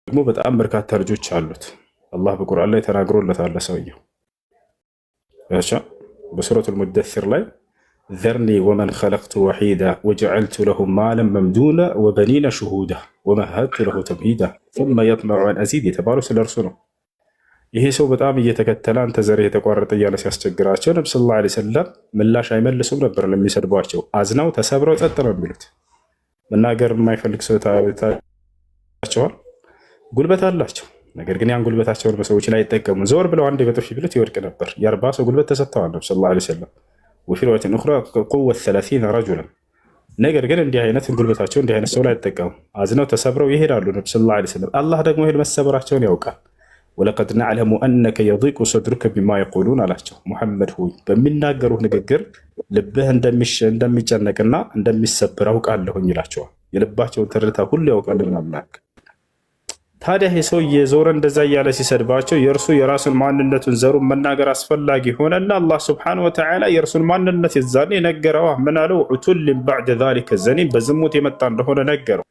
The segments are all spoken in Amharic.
ደግሞ በጣም በርካታ ልጆች አሉት። አላህ በቁርአን ላይ ተናግሮለታል። ሰውየው በሱረቱል ሙደሲር ላይ ዘርኒ ወመን ኸለቅቱ ወሒዳ ወጀዐልቱ ለሁ ማለን መምዱዳ ወበኒነ ሹሁዳ ወመሀድቱ ለሁ ተምሂዳ ሱመ የጥመዑ አን አዚድ የተባለው ስለ እርሱ ነው። ይሄ ሰው በጣም እየተከተለ አንተ ዘርህ የተቋረጠ እያለ ሲያስቸግራቸው ነቢ ሰለላሁ ዐለይሂ ወሰለም ምላሽ አይመልሱም ነበር ለሚሰድቧቸው። አዝነው ተሰብረው ጸጥ ነው የሚሉት። መናገር የማይፈልግ ሰው ታቸዋል። ጉልበት አላቸው፣ ነገር ግን ያን ጉልበታቸውን በሰዎች ላይ አይጠቀሙ። ዘወር ብለው አንድ በጥፊ ቢሉት ይወድቅ ነበር። የ40 ሰው ጉልበት ተሰጥተዋል ነቢ ሰለላሁ ዐለይሂ ወሰለም። ወፊ ሪዋየትን ኡኽራ ቁወት 30 ረጁላን። ነገር ግን እንዲህ አይነት ጉልበታቸው እንዲህ አይነት ሰው ላይ አይጠቀሙ። አዝነው ተሰብረው ይሄዳሉ ነቢ ሰለላሁ ዐለይሂ ወሰለም። አላህ ደግሞ ይሄን መሰበራቸውን ያውቃል። ወለቀድ ነዕለሙ አነከ የዲቁ ሰድሩከ ቢማ የቁሉን አላቸው። ሙሐመድ ሆይ በሚናገሩ ንግግር ልብህ እንደሚጨነቅና እንደሚሰብር አውቃለሁኝ ይላቸዋል። የልባቸውን ትርታ ሁሉ ያውቃልና አምላክ። ታዲያ ይህ ሰው እየዞረ እንደዛ እያለ ሲሰድባቸው የእርሱ የራሱን ማንነቱን ዘሩን መናገር አስፈላጊ ሆነና አላህ ስብሐነሁ ወተዓላ የእርሱን ማንነት የዛኔ ነገረው። ምን አለው? ዑቱልን ባዕደ ዛሊከ ዘኒም፣ በዝሙት የመጣ እንደሆነ ነገረው።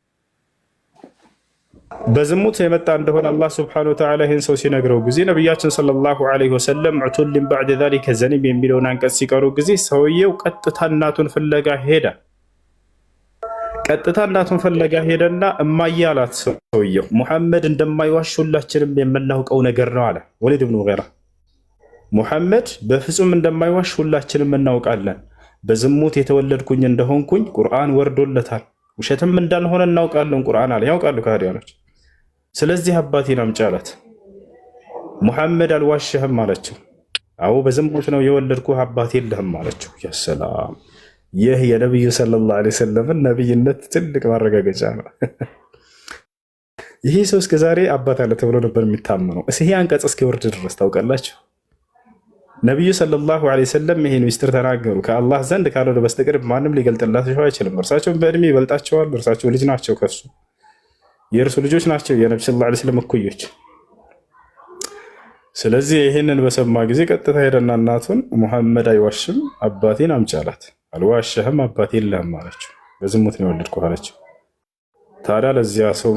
በዝሙት የመጣ እንደሆነ አላህ ስብሐነሁ ወተዓላ ይህን ሰው ሲነግረው ጊዜ ነቢያችን ሰለላሁ ዐለይሂ ወሰለም ዑቱልን ባዕደ ዛሊከ ዘኒም የሚለውን አንቀጽ ሲቀሩ ጊዜ ሰውየው ቀጥታ እናቱን ፍለጋ ሄደ። ቀጥታ እናቱን ፍለጋ ሄደና እማዬ አላት። ሰውየው ሙሐመድ እንደማይዋሽ ሁላችንም የምናውቀው ነገር ነው አለ። ወሊድ ብኑ ሙጊራ ሙሐመድ በፍጹም እንደማይዋሽ ሁላችንም እናውቃለን። በዝሙት የተወለድኩኝ እንደሆንኩኝ ቁርአን ወርዶለታል። ውሸትም እንዳልሆነ እናውቃለን። ቁርአን አለ ያውቃሉ ከሃዲያኖች። ስለዚህ አባቴን አምጪ አላት። ሙሐመድ አልዋሸህም አለችው። አዎ በዝሙት ነው የወለድኩህ፣ አባት የለህም አለችው። ያ ሰላም! ይህ የነቢዩ ሰለላሁ ዐለይሂ ወሰለም ነቢይነት ትልቅ ማረጋገጫ ነው። ይህ ሰው እስከዛሬ አባት አለ ተብሎ ነበር የሚታመነው። ይሄ አንቀጽ እስኪወርድ ድረስ ታውቃላችሁ። ነቢዩ ሰለላሁ ዐለይሂ ወሰለም ይሄን ሚስጥር ተናገሩ። ከአላህ ዘንድ ካልሆነ በስተቀር ማንም ሊገልጥላቸው አይችልም። እርሳቸውን በእድሜ ይበልጣቸዋል። እርሳቸው ልጅ ናቸው፣ ከሱ የእርሱ ልጆች ናቸው፣ የነቢ ሰለላሁ ዐለይሂ ወሰለም እኩዮች። ስለዚህ ይህንን በሰማ ጊዜ ቀጥታ ሄደና እናቱን ሙሐመድ አይዋሽም አባቴን አምጪ አላት። አልዋሸህም አባቴ የለህም አለችው። በዝሙት ነው የወለድኩህ አለችው። ታዲያ ለዚያ ሰው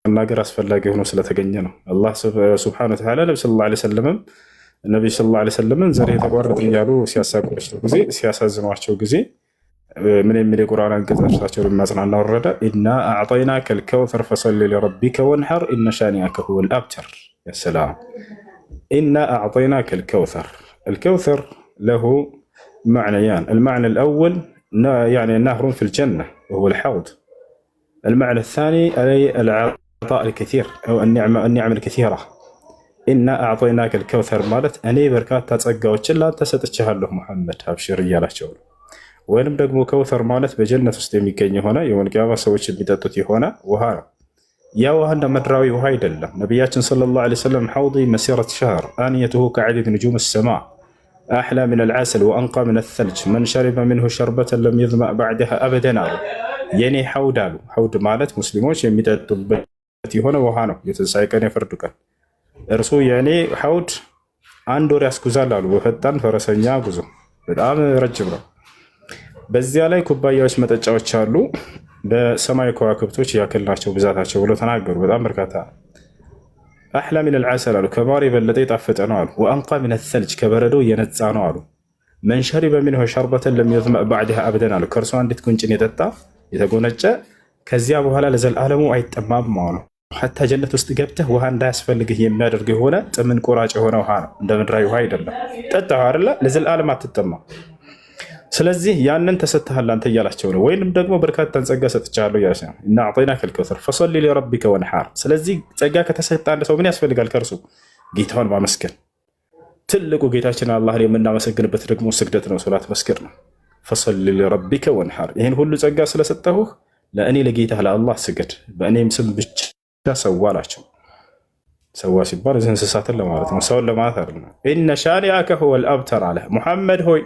መናገር አስፈላጊ ሆኖ ስለተገኘ ነው አላህ ሱብሓነሁ ወተዓላ ነቢ ሰለላሁ ዐለይሂ ወሰለምን ዘር የተቋረጠ እያሉ ሲያሳቋቸው ጊዜ ሲያሳዝኗቸው ጊዜ ምን የሚል የቁርአን አንቀጽ እርሳቸውን የሚያጽናና ወረደ። ኢና አዕጠይናከ አልከውሰር ፈሰሊ ሊረቢከ ወንሐር ኢነ ሻኒአከ ሁወል አብተር። ያ ሰላም! ኢና አዕጠይናከ አልከውሰር። አልከውሰር ለሁ معنيان. المعنى الأول يعني نهر في الجنة وهو الحوض. المعنى الثاني أي العطاء الكثير أو النعم الكثيرة. إنا أعطيناك الكوثر مالت أني بركات تتسقى وتشلا تستشهر له محمد أبشر يا شغل. وينم دقمو كوثر مالت بجنة استمي كيني هنا يوم القيامة سويتش بيتاتوتي هنا وهذا يا وهنا مدراوي وهايد الله نبياتنا صلى الله عليه وسلم حوضي مسيرة شهر آنيته كعدد نجوم السماء أحلى من العسل وأنقى من الثلج من شرب منه شربة لم يظمأ بعدها أبدا አሉ። የኔ ሐውድ አሉ። ሐውድ ማለት ሙስሊሞች የሚጠጡበት የሆነ ውሃ ነው። የትንሣኤ ቀን የፍርዱ ቀን እርሱ የኔ ሐውድ አንድ ወር ያስጉዛል አሉ። በፈጣን ፈረሰኛ ጉዞ በጣም ረጅም ነው። በዚያ ላይ ኩባያዎች፣ መጠጫዎች አሉ። በሰማይ ከዋክብቶች ያክል ናቸው ብዛታቸው ብለው ተናገሩ። በጣም በርካታ አሕላ ሚን አልዓሰል አሉ። ከማር የበለጠ የጣፈጠ ነው አሉ። ወአንቃ ሚን አልሰልጅ ከበረዶ የነጻ ነው አሉ። መን ሸሪበ ሚንሁ ሸርበተን ለም የዝመእ ባዕድሃ አበደን አሉ። ከእርሷ አንዲት ጉንጭን የጠጣ የተጎነጨ ከዚያ በኋላ ለዘላለሙ አይጠማም አሉ። ሐታ ጀነት ውስጥ ገብተህ ውሃ እንዳያስፈልግህ የሚያደርግ የሆነ ጥምን ቆራጭ የሆነ ውሃ ነው። እንደ ምድራዊ ውሃ አይደለም። ጠጣህ አይደለ? ለዘላለም አትጠማ። ስለዚህ ያንን ተሰጥተሃል አንተ እያላቸው ነው። ወይንም ደግሞ በርካታን ጸጋ ሰጥቻለሁ እያለች ነው። እና አዕጠይናከ አልከውሰር ፈሰሊ ሊረቢከ ወንሐር። ስለዚህ ጸጋ ከተሰጠ አንድ ሰው ምን ያስፈልጋል? ከእርሱ ጌታውን ማመስገን። ትልቁ ጌታችን አላህን የምናመሰግንበት ደግሞ ስግደት ነው፣ ሶላት መስገድ ነው። ፈሰሊ ሊረቢከ ወንሐር። ይህን ሁሉ ጸጋ ስለሰጠሁህ ለእኔ ለጌታ ለአላህ ስገድ፣ በእኔም ስም ብቻ ሰዋ አላቸው። ሰዋ ሲባል እዚህ እንስሳትን ለማለት ነው፣ ሰውን ለማለት አይደለም። ኢነ ሻኒአከ ሁወል አብተር አለ። ሙሐመድ ሆይ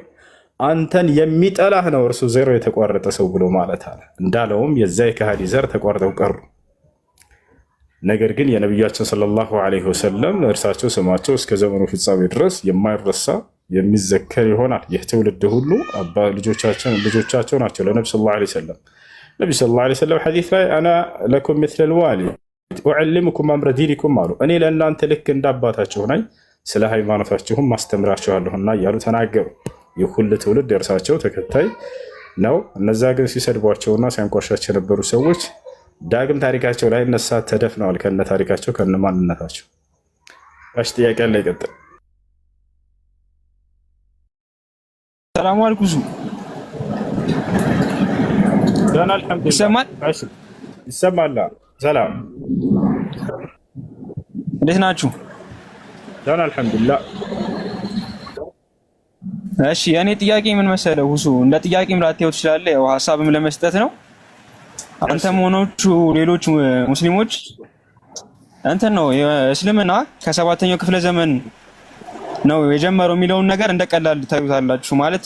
አንተን የሚጠላህ ነው እርሱ ዘሩ የተቋረጠ ሰው ብሎ ማለት አለ። እንዳለውም የዛ የከሃዲ ዘር ተቋርጠው ቀሩ። ነገር ግን የነቢያችን ሰለላሁ ዐለይሂ ወሰለም እርሳቸው ስማቸው እስከ ዘመኑ ፍጻሜ ድረስ የማይረሳ የሚዘከር ይሆናል። ይህ ትውልድ ሁሉ ልጆቻቸው ናቸው ለነቢ ሰለላሁ ዐለይሂ ወሰለም። ነቢ ሰለላሁ ዐለይሂ ወሰለም ሐዲስ ላይ አና ለኩም ሚስለል ዋሊ ወዕልምኩም አምረ ዲኒኩም አሉ። እኔ ለእናንተ ልክ እንዳባታችሁ ነኝ፣ ስለ ሃይማኖታችሁም ማስተምራችኋለሁና እያሉ ተናገሩ። ይህ ሁሉ ትውልድ የእርሳቸው ተከታይ ነው። እነዛ ግን ሲሰድቧቸውና ሲያንቋሻቸው የነበሩ ሰዎች ዳግም ታሪካቸው ላይ እነሳ ተደፍነዋል፣ ከነ ታሪካቸው ከነ ማንነታቸው። እሺ ጥያቄ አለ፣ ይቀጥል። ሰላም አለይኩም። ደህና አልሐምዱሊላህ። ይሰማል? እሺ ይሰማል። ሰላም እንዴት ናችሁ? ደህና አልሐምዱሊላህ። እሺ የኔ ጥያቄ ምን መሰለህ ሁሱ፣ እንደ ጥያቄም ላትየው ትችላለህ፣ ያው ሐሳብም ለመስጠት ነው። አንተም ሆኖቹ ሌሎች ሙስሊሞች እንትን ነው እስልምና ከ7ኛው ክፍለ ዘመን ነው የጀመረው የሚለውን ነገር እንደቀላል ታዩታላችሁ። ማለት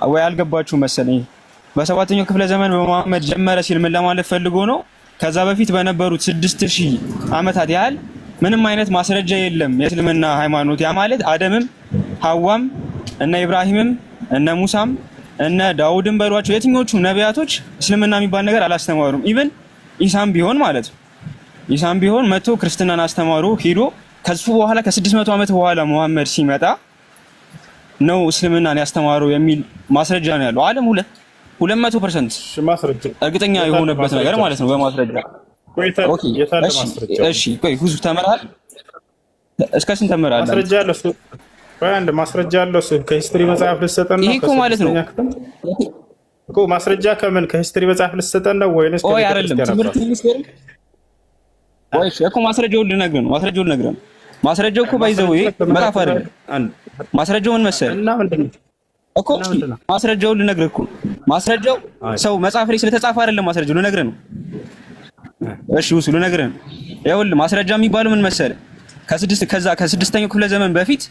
ወይ አልገባችሁ መሰለኝ። በ7ኛው ክፍለ ዘመን በመሐመድ ጀመረ ሲል ምን ለማለት ፈልጎ ነው? ከዛ በፊት በነበሩት 6000 ዓመታት ያህል ምንም አይነት ማስረጃ የለም የእስልምና ሃይማኖት። ያ ማለት አደምም ሐዋም እነ ኢብራሂምም እነ ሙሳም እነ ዳውድም በሏቸው የትኞቹም ነቢያቶች እስልምና የሚባል ነገር አላስተማሩም። ኢቭን ኢሳም ቢሆን ማለት ነው። ኢሳም ቢሆን መጥቶ ክርስትናን አስተማሩ ሄዶ ከሱ በኋላ ከ600 ዓመት በኋላ መሐመድ ሲመጣ ነው እስልምናን ያስተማረው የሚል ማስረጃ ነው ያለው። ዓለም 200% እርግጠኛ የሆነበት ነገር ማለት ነው በማስረጃ። እሺ ቆይ ሁዙ ተመራል እስከ ስንት ተመራል? ማስረጃ አለ እሱ አንድ ማስረጃ አለ እሱ ከሂስትሪ መጽሐፍ ልትሰጠን ነው? ይሄ እኮ ማለት ነው እኮ ማስረጃ ከምን ከሂስትሪ መጽሐፍ ልትሰጠን ነው ወይንስ ቆይ አይደለም ትምህርት ሚኒስቴር ወይ እኮ ማስረጃውን ልነግርህ ነው። ማስረጃውን ልነግርህ ነው። ማስረጃው እኮ ባይዘው መጽሐፍ አይደለም። ማስረጃው ምን መሰለህ እና ምንድነው እኮ ማስረጃውን ልነግርህ እኮ ማስረጃው ሰው መጽሐፍ ላይ ስለተጻፈ አይደለም። ማስረጃው ልነግርህ ነው። እሺ ውሱ ልነግርህ ነው። ይኸውልህ ማስረጃ የሚባለው ምን መሰለህ ከ6ኛው ክፍለ ዘመን በፊት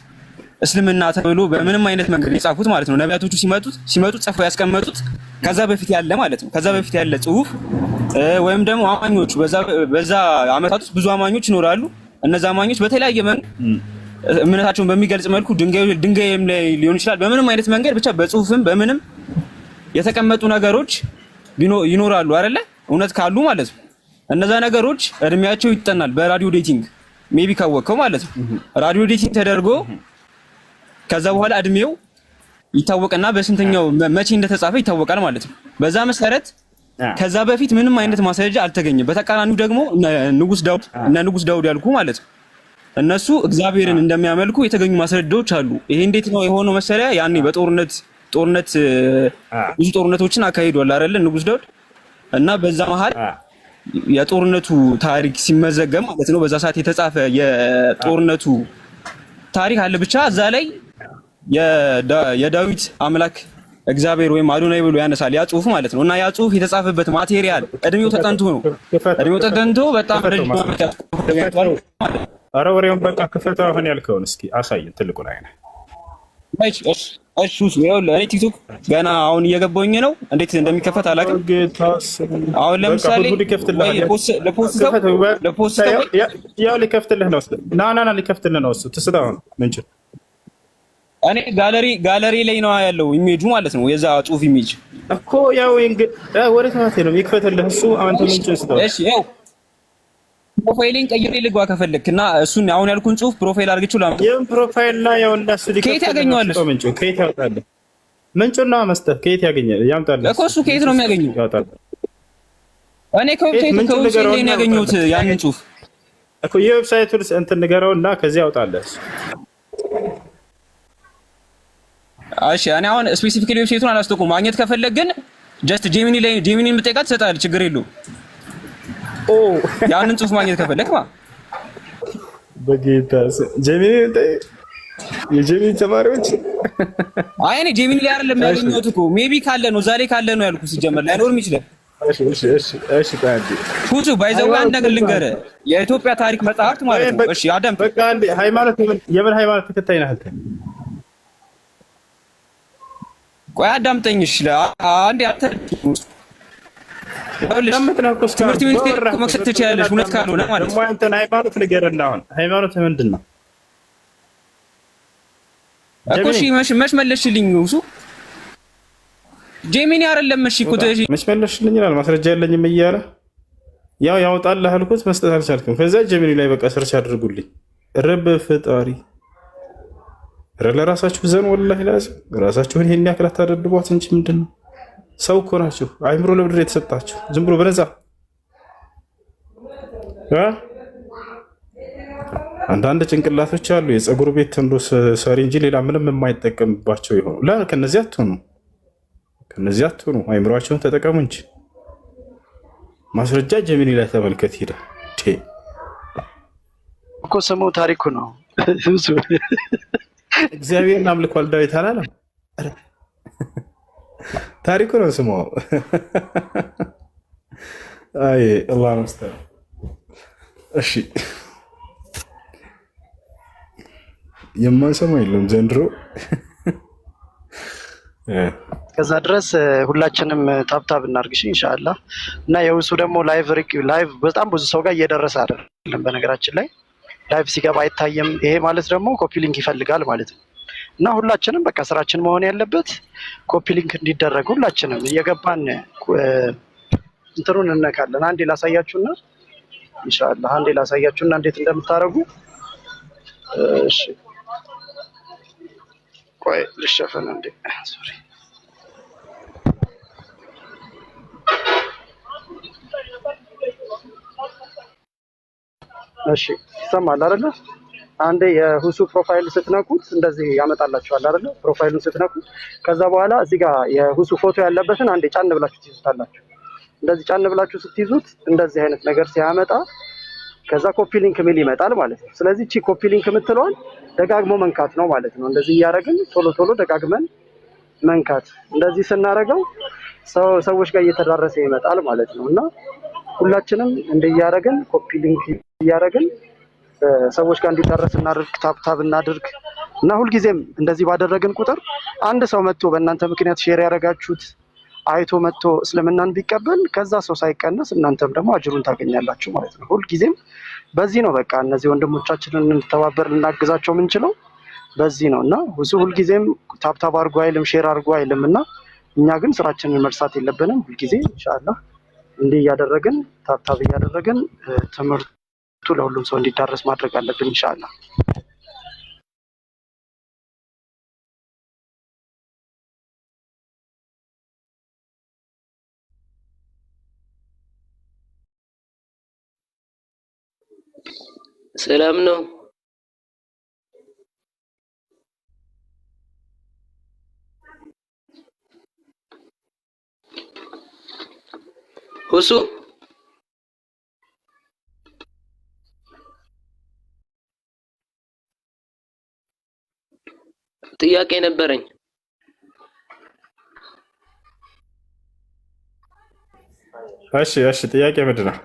እስልምና ተብሎ በምንም አይነት መንገድ የጻፉት ማለት ነው ነቢያቶቹ ሲመጡ ጽፈው ያስቀመጡት ከዛ በፊት ያለ ማለት ነው። ከዛ በፊት ያለ ጽሁፍ ወይም ደግሞ አማኞቹ በዛ አመታት ውስጥ ብዙ አማኞች ይኖራሉ። እነዛ አማኞች በተለያየ መንገድ እምነታቸውን በሚገልጽ መልኩ ድንጋይም ላይ ሊሆን ይችላል፣ በምንም አይነት መንገድ ብቻ በጽሁፍም በምንም የተቀመጡ ነገሮች ይኖራሉ አይደለ? እውነት ካሉ ማለት ነው። እነዛ ነገሮች እድሜያቸው ይጠናል በራዲዮ ዴቲንግ ሜቢ ካወቀው ማለት ነው። ራዲዮ ዴቲንግ ተደርጎ ከዛ በኋላ እድሜው ይታወቅና በስንተኛው መቼ እንደተጻፈ ይታወቃል ማለት ነው። በዛ መሰረት ከዛ በፊት ምንም አይነት ማስረጃ አልተገኘም። በተቃራኒው ደግሞ ንጉስ ዳውድ ያልኩ ማለት ነው እነሱ እግዚአብሔርን እንደሚያመልኩ የተገኙ ማስረጃዎች አሉ። ይሄ እንዴት ነው የሆነው መሰለህ? ያኔ በጦርነት ብዙ ጦርነቶችን አካሂዷል አይደለ ንጉስ ዳውድ እና በዛ መሃል የጦርነቱ ታሪክ ሲመዘገብ ማለት ነው በዛ ሰዓት የተጻፈ የጦርነቱ ታሪክ አለ። ብቻ እዛ ላይ የዳዊት አምላክ እግዚአብሔር ወይም አዶናይ ብሎ ያነሳል ያ ጽሁፍ ማለት ነው። እና ያ ጽሁፍ የተጻፈበት ማቴሪያል እድሜው ተጠንቶ ነው። እድሜው ተጠንቶ በጣም ረጅም ዓመት ያስቆጥራል ማለት ነው። ኧረ ወሬውን በቃ ክፈተው። አሁን ያልከውን እስኪ አሳየን። ትልቁ ላይ ነው። እሺ እኔ ቲክቶክ ገና አሁን እየገባሁኝ ነው። እንዴት እንደሚከፈት አላውቅም። አሁን ለምሳሌ ለፖስት ያው ሊከፍትልህ ነው። ና ሊከፍትልህ ነው። እሱ ትስታው ነው ምንጭ እኔ ጋለሪ ላይ ነው ያለው ኢሜጁ ማለት ነው። የዛ ጽሁፍ ኢሜጅ እኮ ያው ወደ ታቴ ነው የሚከፈትልህ እሱ። አንተ ምንጭ ስታው እሺ ያው ፕሮፋይሊንግ ቀይሬ ልግባ ከፈለክ እና እሱን አሁን ያልኩን ጽሁፍ ፕሮፋይል አድርግቼው ላምጣ። ይሄን ፕሮፋይል ላይ ያው እንዳሱ ሊከፍት ከየት ያገኘዋል? ምንጩ ከየት ያወጣል? ምንጩና መስጠት ከየት ያገኛል? ያምጣል እኮ እሱ ከየት ነው የሚያገኘው? ያወጣል። እኔ ከዌብሳይት ላይ ነው ያገኘሁት ያንን ጽሁፍ እኮ የዌብሳይቱን እንትን ንገረውና ከዚህ ያወጣልህ። እሺ እኔ አሁን ስፔሲፊካሊ ዌብሳይቱን አላስተውኩም። ማግኘት ከፈለክ ግን ጀስት ጄሚኒን ብትጠይቃት ትሰጣለች፣ ችግር የለውም። ያንን ጽሁፍ ማግኘት ከፈለክ በጌታ የጄሚኒ ተማሪዎች እኔ ጄሚኒ ላይ አይደለም ያገኘሁት እኮ ሜቢ ካለ ነው ዛሬ ካለ ነው ያልኩት። ሲጀመር ላይኖርም ይችላል። እሺ ታዲያ ሁሉ ባይዘው አንድ ነገር ልንገርህ፣ የኢትዮጵያ ታሪክ መጽሐፍት ማለት ነው። እሺ አዳም በቃ አንዴ ሃይማኖት የምን ሃይማኖት ተከታይ ነህ አንተ? ቆይ አዳምጠኝ። እሺ አንዴ ትምህርት ሚኒስቴር መክሰት ትችላለች እውነት ካልሆነ ማለት ነው። አንተን ሃይማኖት ንገረን። አሁን ሃይማኖት ምንድን ነው እኮ? እሺ መች መለስሽልኝ እሱ ጄሚኒ አይደለም። እሺ እኮ መች መለስሽልኝ ይላል። ማስረጃ የለኝም እያለ ያው ያውጣልህ አልኩት፣ መስጠት አልቻልክም። ከዛ ጀሚኒ ላይ በቃ ሰርች አድርጉልኝ። ረብ ፈጣሪ ለራሳችሁ ዘን ወላሂ ላዚም ራሳችሁን ይሄን ያክል አታደድቧት እንጂ ምንድን ነው? ሰው እኮ ናችሁ። አይምሮ ለምድር የተሰጣችሁ ዝም ብሎ በነፃ አንዳንድ ጭንቅላቶች አሉ የፀጉር ቤት ተንዶ ሰሪ እንጂ ሌላ ምንም የማይጠቀምባቸው የሆኑ ከነዚህ አትሆኑ። አይምሯቸውን ተጠቀሙ እንጂ ማስረጃ ጀሚኒ ላይ ተመልከት። ሄደ እኮ ስሙ ታሪኩ ነው። እግዚአብሔርን አምልኳል ዳዊት አላለም። ታሪኩ ነው ስሙ። አይ አላህ መስጠት። እሺ የማንሰማው የለም ዘንድሮ። ከዛ ድረስ ሁላችንም ታብታብ እናርግሽ ኢንሻአላህ። እና የውሱ ደግሞ ላይቭ በጣም ብዙ ሰው ጋር እየደረሰ አይደለም። በነገራችን ላይ ላይቭ ሲገባ አይታየም። ይሄ ማለት ደግሞ ኮፒ ሊንክ ይፈልጋል ማለት ነው። እና ሁላችንም በቃ ስራችን መሆን ያለበት ኮፒ ሊንክ እንዲደረግ ሁላችንም እየገባን እንትሩን እነካለን። አንዴ ላሳያችሁና ኢንሻአላህ አንዴ ላሳያችሁና እንዴት እንደምታረጉ። እሺ ቆይ ልሸፈን እንዴ ሶሪ። እሺ ይሰማል አይደለ? አንዴ የሁሱ ፕሮፋይል ስትነኩት እንደዚህ ያመጣላችኋል አይደለ? ፕሮፋይሉን ስትነኩት ከዛ በኋላ እዚህ ጋር የሁሱ ፎቶ ያለበትን አንዴ ጫን ብላችሁ ትይዙታላችሁ። እንደዚህ ጫን ብላችሁ ስትይዙት እንደዚህ አይነት ነገር ሲያመጣ ከዛ ኮፒ ሊንክ ሚል ይመጣል ማለት ነው። ስለዚህ እቺ ኮፒ ሊንክ የምትለዋል ደጋግሞ መንካት ነው ማለት ነው። እንደዚህ እያደረግን ቶሎ ደጋግመን መንካት። እንደዚህ ስናረገው ሰዎች ጋር እየተዳረሰ ይመጣል ማለት ነው። እና ሁላችንም እንደያደረግን ኮፒ ሊንክ እያደረግን ሰዎች ጋር እንዲዳረስ እናድርግ፣ ታብታብ እናድርግ። እና ሁልጊዜም እንደዚህ ባደረግን ቁጥር አንድ ሰው መጥቶ በእናንተ ምክንያት ሼር ያደረጋችሁት አይቶ መጥቶ እስልምናን ቢቀበል ከዛ ሰው ሳይቀነስ እናንተም ደግሞ አጅሩን ታገኛላችሁ ማለት ነው። ሁልጊዜም በዚህ ነው በቃ እነዚህ ወንድሞቻችንን እንድተባበር ልናግዛቸው የምንችለው በዚህ ነው። እና ብዙ ሁልጊዜም ታብታብ አድርጎ አይልም፣ ሼር አድርጎ አይልም። እና እኛ ግን ስራችንን መርሳት የለብንም። ሁልጊዜ ኢንሻአላህ እንዲህ እያደረግን ታብታብ እያደረግን ትምህርቱ ለሁሉም ሰው እንዲዳረስ ማድረግ አለብን ኢንሻአላህ። ሰላም ነው። ሁሱ ጥያቄ ነበረኝ። እሺ ጥያቄ ምንድን ነው?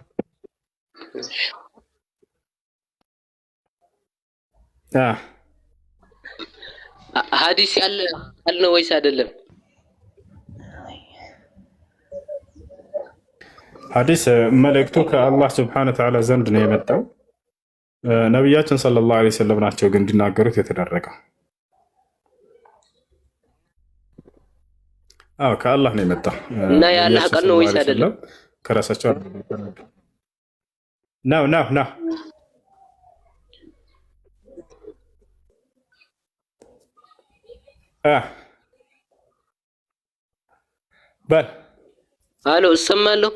ሐዲስ ያለ ነው ወይስ አይደለም? ሐዲስ መልእክቱ ከአላህ ስብሐነሁ ወተዓላ ዘንድ ነው የመጣው። ነቢያችን ሰለላሁ ዐለይሂ ወሰለም ናቸው ግን እንዲናገሩት የተደረገው። ከአላህ ነው የመጣው እና የአላህ ቃል ነው ወይስ አይደለም? ከራሳቸው ነው በል አሎ እሰማለሁ።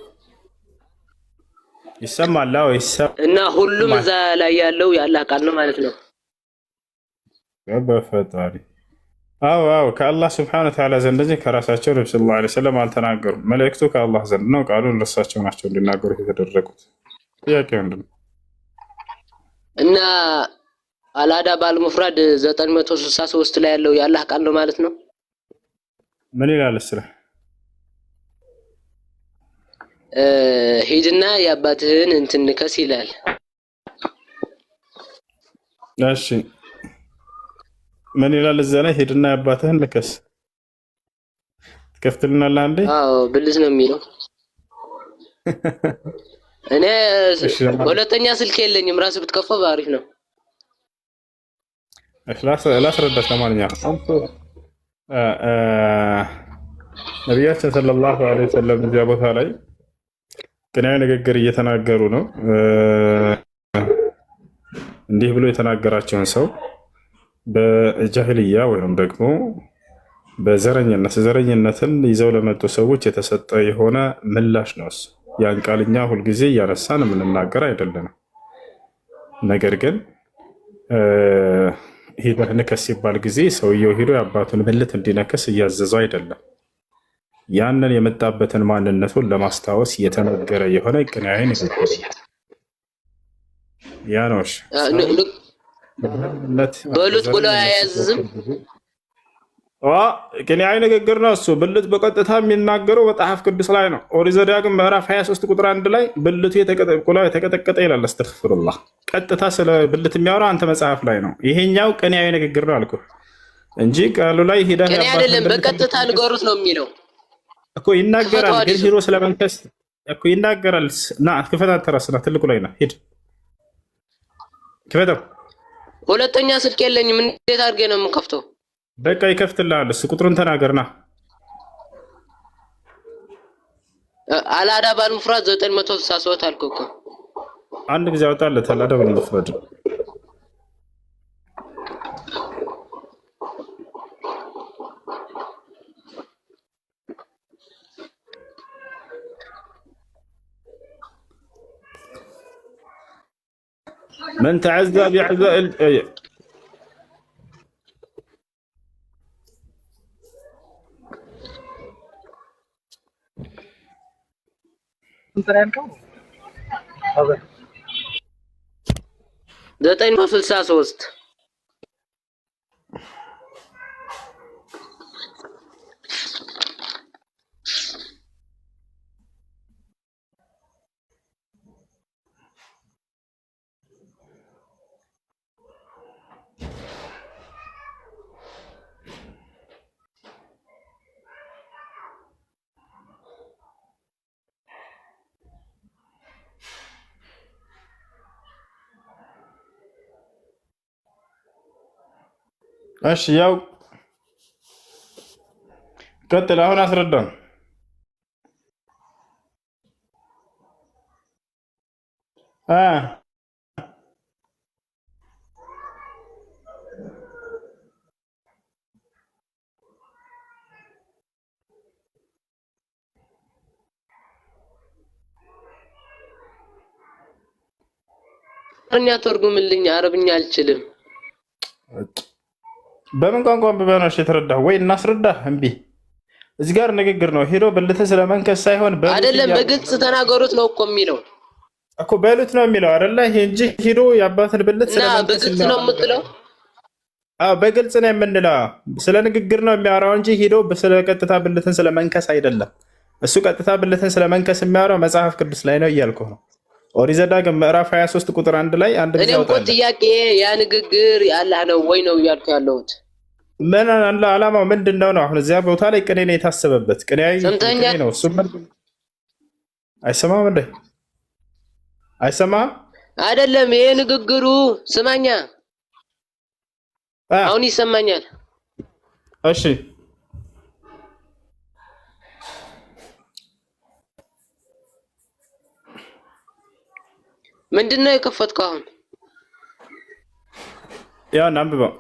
ይሰማል? እና ሁሉም እዛ ላይ ያለው የአላህ ቃል ነው ማለት ነው? በፈጣሪ አዎ ከአላህ ስብሐነሁ ወተዓላ ዘንድ እንጂ ከራሳቸው ነብዩ ሰለላሁ ዐለይሂ ወሰለም አልተናገሩም። መልእክቱ ከአላህ ዘንድ ነው። ቃሉን እርሳቸው ናቸው እንዲናገሩት የተደረጉት። ጥያቄ ምንድን ነው? እና አልአዳብ አልሙፍረድ 963 ላይ ያለው የአላህ ቃል ነው ማለት ነው? ምን ይላል እስራ? ሂድና የአባትህን እንትን ንከስ ይላል። እሺ ምን ይላል እዛ ላይ? ሂድና የአባትህን ንከስ ትከፍትልናለህ አንዴ? አዎ ብልስ ነው የሚለው። እኔ ሁለተኛ ስልክ የለኝም፣ ራስ ብትከፈው አሪፍ ነው። ላስረዳሽ። ለማንኛውም ነቢያችን ሰለላሁ ዐለይሂ ወሰለም እዚያ ቦታ ላይ ቅኔያዊ ንግግር እየተናገሩ ነው። እንዲህ ብሎ የተናገራቸውን ሰው በጃሂልያ ወይም ደግሞ ዘረኝነትን ይዘው ለመጡ ሰዎች የተሰጠ የሆነ ምላሽ ነው እሱ። ያን ቃል እኛ ሁልጊዜ እያነሳን የምንናገር አይደለም። ነገር ግን ሂደህ ንከስ ሲባል ጊዜ ሰውየው ሂዶ የአባቱን ብልት እንዲነክስ እያዘዘው አይደለም። ያንን የመጣበትን ማንነቱን ለማስታወስ የተነገረ የሆነ ቅኔያዊ ንግግር ያ ነው። በሉት ብሎ አያዝዝም። ቅኔያዊ ንግግር ነው እሱ። ብልት በቀጥታ የሚናገረው መጽሐፍ ቅዱስ ላይ ነው። ኦሪት ዘዳግም ምዕራፍ 23 ቁጥር 1 ላይ ብልቱ የተቀጠቀጠ ይላል። አስተግፍሩላህ። ቀጥታ ስለ ብልት የሚያወራው አንተ መጽሐፍ ላይ ነው። ይሄኛው ቅኔያዊ ንግግር ነው አልኩህ እንጂ ቃሉ ላይ ሂደህ ቅኔ አይደለም፣ በቀጥታ ንገሩት ነው የሚለው እኮ። ይናገራል ግን ሂዶ ስለመንከስ እኮ ይናገራል። ና ክፈታት፣ ተራስና ትልቁ ላይ ና ሂድ ክፈተው። ሁለተኛ ስልክ የለኝም፣ እንዴት አድርጌ ነው የምከፍተው? በቃ ይከፍትልሃል እሱ። ቁጥሩን ተናገርና አልአዳ ባልሙፍራድ 963 አልኩህ እኮ። አንድ ጊዜ አወጣለት አልአዳ ባልሙፍራድ من تعزى بعزاء ዘጠኝ መቶ ስልሳ ሶስት እሺ ያው ቀጥል። አሁን አስረዳን። አረብኛ ተርጉምልኝ፣ አረብኛ አልችልም። በምን ቋንቋ በበናሽ የተረዳህ ወይ? እናስረዳህ። እምቢ። እዚህ ጋር ንግግር ነው። ሄዶ ብልት ስለመንከስ ሳይሆን አይደለም፣ በግልጽ ተናገሩት ነው እኮ የሚለው እኮ። በሉት ነው የሚለው አይደለ? ይሄ እንጂ ሄዶ የአባትን ብልት ስለመንከስ በግልጽ ነው የምትለው። አዎ በግልጽ ነው የምንለው። ስለ ንግግር ነው የሚያወራው እንጂ ሄዶ ስለ ቀጥታ ብልትን ስለመንከስ አይደለም። እሱ ቀጥታ ብልትን ስለመንከስ የሚያወራው መጽሐፍ ቅዱስ ላይ ነው እያልኩህ ነው። ኦሪት ዘዳግም ምዕራፍ 23 ቁጥር 1 ላይ አንድ ጊዜ አውጣለሁ። እኔም ጥያቄ ያ ንግግር የአላህ ነው ወይ ነው እያልኩ ያለሁት። ምን ዓላማው ምንድን ነው? አሁን እዚያ ቦታ ላይ ቅኔ ነው የታሰበበት። ቅኔያዊ ቅኔ ነው እሱ። አይሰማም እንዴ? አይሰማም አይደለም? ይሄ ንግግሩ ስማኛ፣ አሁን ይሰማኛል። እሺ ምንድነው የከፈትከው አሁን? ያ አንብበው።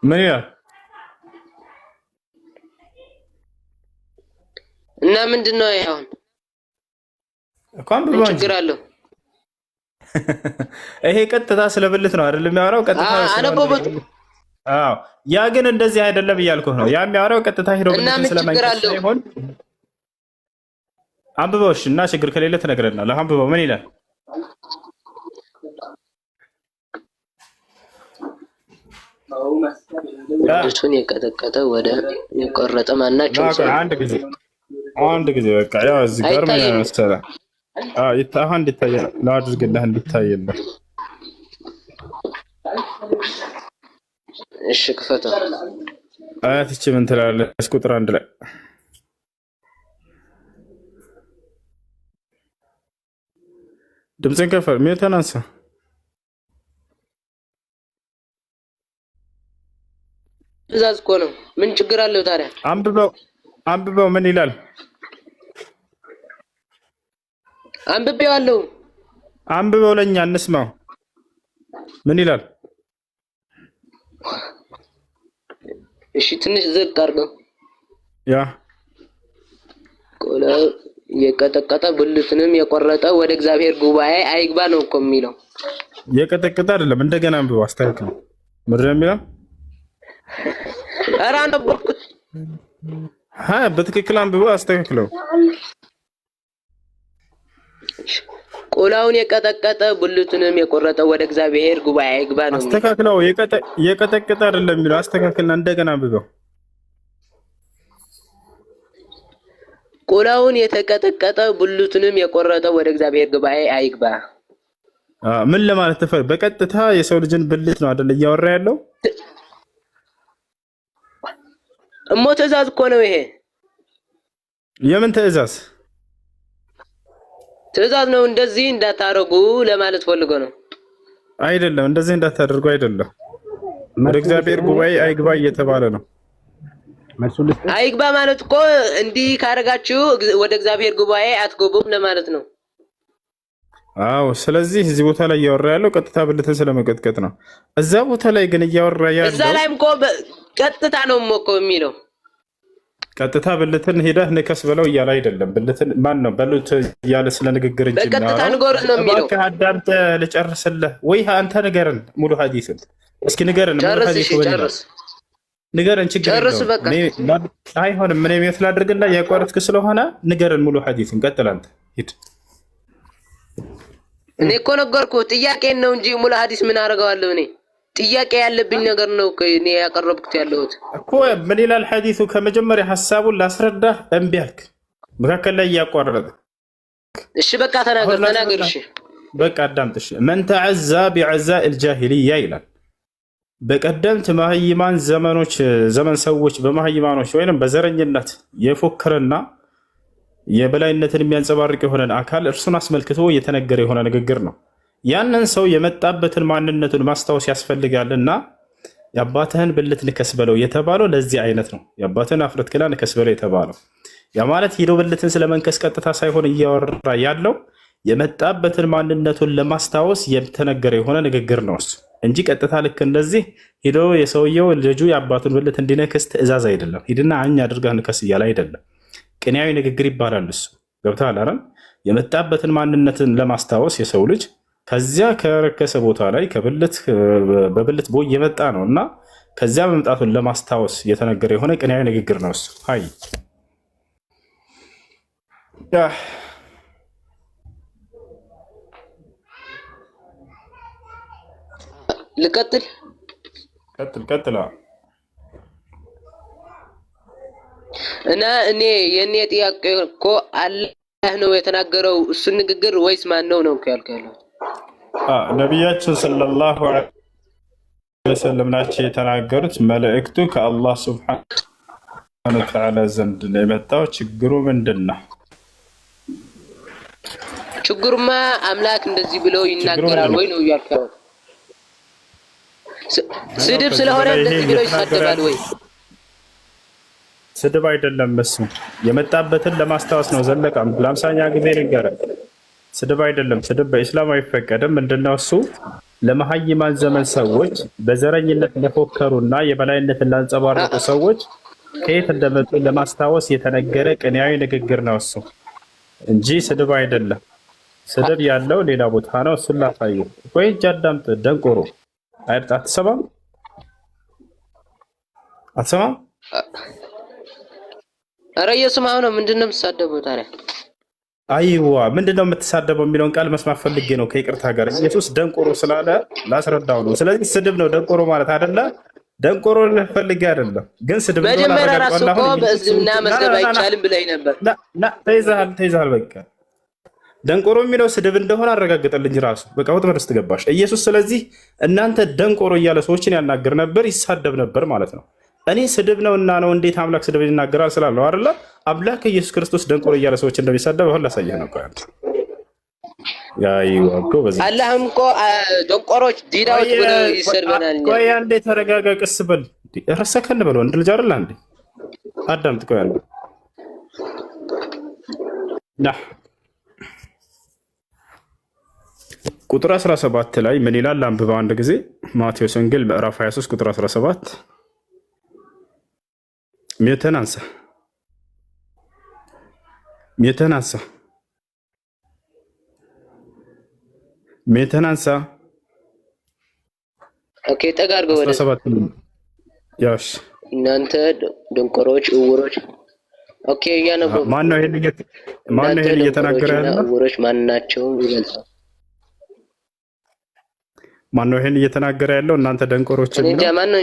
ምን ይላል? እና ምንድነው ይሄ አሁን? ምን ችግር አለው? ይሄ ቀጥታ ስለ ብልት ነው አይደለም የሚያወራው? ቀጥታ አነበበት። አዎ ያ ግን እንደዚህ አይደለም እያልኩህ ነው። ያ የሚያወራው ቀጥታ ሄዶ ብልት ስለመንከስ ሳይሆን አንብበው። እሺ እና ችግር ከሌለ ትነግረናለህ። አንብበው። ምን ይላል? እሱን የቀጠቀጠ ወደ የቆረጠ ማናቸው? አንድ ጊዜ በቃ ያው እዚህ ጋር ምን መሰለህ? አሁን እንዲታየህ ላድርግልህ፣ እንዲታየልህ። እሺ ክፈተው። አያት እቺ ምን ትላለች? ቁጥር 1 ላይ ድምፅን ከፈል። ሚዩትን አንሳ። ትእዛዝ እኮ ነው። ምን ችግር አለው ታዲያ? አንብበው ምን ይላል? አንብቤዋለሁ። አንብበው ለኛ እንስማው። ምን ይላል? እሺ ትንሽ ዝቅ አድርገው። ያ ቆላው የቀጠቀጠ ብልቱንም የቆረጠ ወደ እግዚአብሔር ጉባኤ አይግባ ነው እኮ የሚለው። የቀጠቀጠ አይደለም። እንደገና አንብበው አስተካክል። ምንድን ነው የሚለው? ኧረ አነበብኩት። በትክክል አንብበው አስተካክለው። ቆላውን የቀጠቀጠ ብልቱንም የቆረጠ ወደ እግዚአብሔር ጉባኤ አይግባ ነው። አስተካክለው። የቀጠቀጠ አይደለም የሚለው አስተካክልና እንደገና አንብበው። ቆላውን የተቀጠቀጠ ብልቱንም የቆረጠ ወደ እግዚአብሔር ጉባኤ አይግባ። ምን ለማለት ተፈር? በቀጥታ የሰው ልጅን ብልት ነው አይደል እያወራ ያለው? እሞ ትእዛዝ እኮ ነው ይሄ። የምን ትእዛዝ? ትእዛዝ ነው። እንደዚህ እንዳታረጉ ለማለት ፈልጎ ነው። አይደለም፣ እንደዚህ እንዳታደርጉ አይደለም። ወደ እግዚአብሔር ጉባኤ አይግባ እየተባለ ነው። አይግባ ማለት እኮ እንዲህ ካረጋችሁ ወደ እግዚአብሔር ጉባኤ አትገቡም ለማለት ነው። አዎ፣ ስለዚህ እዚህ ቦታ ላይ እያወራ ያለው ቀጥታ ብልትን ስለመቀጥቀጥ ነው። እዛ ቦታ ላይ ግን እያወራ ያለው እዛ ላይም እኮ ቀጥታ ነው እኮ የሚለው። ቀጥታ ብልትን ሄደህ ንከስ በለው እያለ አይደለም። ብልትን ማን ነው በሉት እያለ ስለ ንግግር እንጂ በቀጥታ ንገሩን ነው የሚለው። እባክህ አዳምጥ ልጨርስልህ ወይ አንተ ንገረን ሙሉ ሐዲስን እስኪ ንገረን። ሙሉ ሐዲስ ጨርስ ንገረን። ችግር የለውም። አይሆንም። ምን የሚወት ላድርግና ያቋረጥክ ስለሆነ ንገረን ሙሉ ሐዲስን። ቀጥል አንተ ሂድ። እኔ እኮ ነገርኩህ ጥያቄን ነው እንጂ ሙሉ ሐዲስ ምን አደርገዋለሁ እኔ? ጥያቄ ያለብኝ ነገር ነው እኔ ያቀረብኩት ያለሁት እኮ። ምን ይላል ሐዲሱ? ከመጀመሪያ ሐሳቡን ላስረዳህ እምቢ አልክ፣ መካከል ላይ እያቋረጥክ። እሺ በቃ ተናገር። እሺ በቃ አዳምጥ። እሺ መን ተዐዛ ቢዐዛኢ አልጃሂልያ ይላል። በቀደምት መሀይማን ዘመን ሰዎች በመሀይማኖች ወይንም በዘረኝነት የፎከረና የበላይነትን የሚያንጸባርቅ የሆነን አካል እርሱን አስመልክቶ የተነገረ የሆነ ንግግር ነው። ያንን ሰው የመጣበትን ማንነቱን ማስታወስ ያስፈልጋልና የአባትህን ብልት ንከስ በለው የተባለው ለዚህ አይነት ነው። የአባትህን አፍረት ክላ ንከስ በለው የተባለው ያ ማለት ሄዶ ብልትን ስለመንከስ ቀጥታ ሳይሆን እያወራ ያለው የመጣበትን ማንነቱን ለማስታወስ የተነገረ የሆነ ንግግር ነው እሱ እንጂ ቀጥታ ልክ እንደዚህ ሄዶ የሰውየው ልጁ የአባቱን ብልት እንዲነክስ ትእዛዝ አይደለም። ሂድና አኝ አድርገህ ንከስ እያለ አይደለም። ቅኔያዊ ንግግር ይባላል እሱ። ገብቶሃል አይደል? የመጣበትን ማንነትን ለማስታወስ የሰው ልጅ ከዚያ ከረከሰ ቦታ ላይ በብልት ቦይ የመጣ ነው እና ከዚያ መምጣቱን ለማስታወስ የተነገረ የሆነ ቅኔያዊ ንግግር ነው እሱ። አይ ልቀጥል። ቀጥል። እና የኔ ጥያቄ እኮ አላህ ነው የተናገረው እሱን ንግግር ወይስ ማን ነው ያልከው? ነቢያችን ሰለላሁ ዐለይሂ ወሰለም ናቸው የተናገሩት። መልእክቱ ከአላህ ሱብሓነሁ ወተዓላ ዘንድ ነው የመጣው። ችግሩ ምንድን ነው? ችግሩማ አምላክ እንደዚህ ብለው ይናገራል ወይ ነው ያልከው? ስድብ ስለሆነ እንደዚህ ብለው ይሳደባል ወይ? ስድብ አይደለም። እሱ የመጣበትን ለማስታወስ ነው። ዘለቃም ለአምሳኛ ጊዜ ንገረን። ስድብ አይደለም። ስድብ በኢስላም አይፈቀድም። ምንድነው እሱ? ለመሀይማን ዘመን ሰዎች በዘረኝነት ለፎከሩና የበላይነትን ላንጸባረቁ ሰዎች ከየት እንደመጡ ለማስታወስ የተነገረ ቅኔያዊ ንግግር ነው እሱ እንጂ ስድብ አይደለም። ስድብ ያለው ሌላ ቦታ ነው። እሱን ላሳየው ወይ? እጅ አዳምጥ ደንቆሮ። አትሰማም? ኧረ እየሰማሁ ነው። ምንድነው የምትሳደበው ታዲያ? አይዋ ምንድነው የምትሳደበው የሚለውን ቃል መስማት ፈልጌ ነው ከይቅርታ ጋር። ኢየሱስ ደንቆሮ ስላለ ላስረዳው ነው። ስለዚህ ስድብ ነው ደንቆሮ ማለት አይደለ? ደንቆሮ ፈልጌ አይደለም፣ ግን ስድብ ነው። መጀመሪያ ራሱ እኮ በእዝምና መስደብ አይቻልም ብለኝ ነበር። ተይዘሃል። በቃ ደንቆሮ የሚለው ስድብ እንደሆነ አረጋግጠልኝ ራሱ። በቃ ወጥመድ ውስጥ ገባሽ ኢየሱስ። ስለዚህ እናንተ ደንቆሮ እያለ ሰዎችን ያናገር ነበር፣ ይሳደብ ነበር ማለት ነው። እኔ ስድብ ነው እና ነው እንዴት አምላክ ስድብ ይናገራል ስላለው አይደለ? አምላክ ኢየሱስ ክርስቶስ ደንቆሮ እያለ ሰዎች እንደሚሳደብ አሁን ላሳየህ ነው። አላህም እኮ ደንቆሮች ዲዳዎች ብለው ይሰድበናል። ቆይ አንዴ ተረጋጋ፣ ቀስ በል። ሰከን በለው። እንድ ልጅ አይደለ እንዴ? አዳምጥ። ቆይ አንዴ ና ቁጥር 17 ላይ ምን ይላል? አንብበው አንድ ጊዜ ማቴዎስ ወንጌል ምዕራፍ 23 ቁጥር 17 ሚተን አንሳ ኦኬ ተጋርገው ወደ 17 ያሽ እናንተ ደንቆሮች እውሮች። ኦኬ ያነበው ማን ነው ይሄን እየተናገረ ያለው? እውሮች ማንናቸው ይገልጻል። ማን ነው ይሄን እየተናገረ ያለው? እናንተ ደንቆሮች ነው። እንዴ ማን ነው?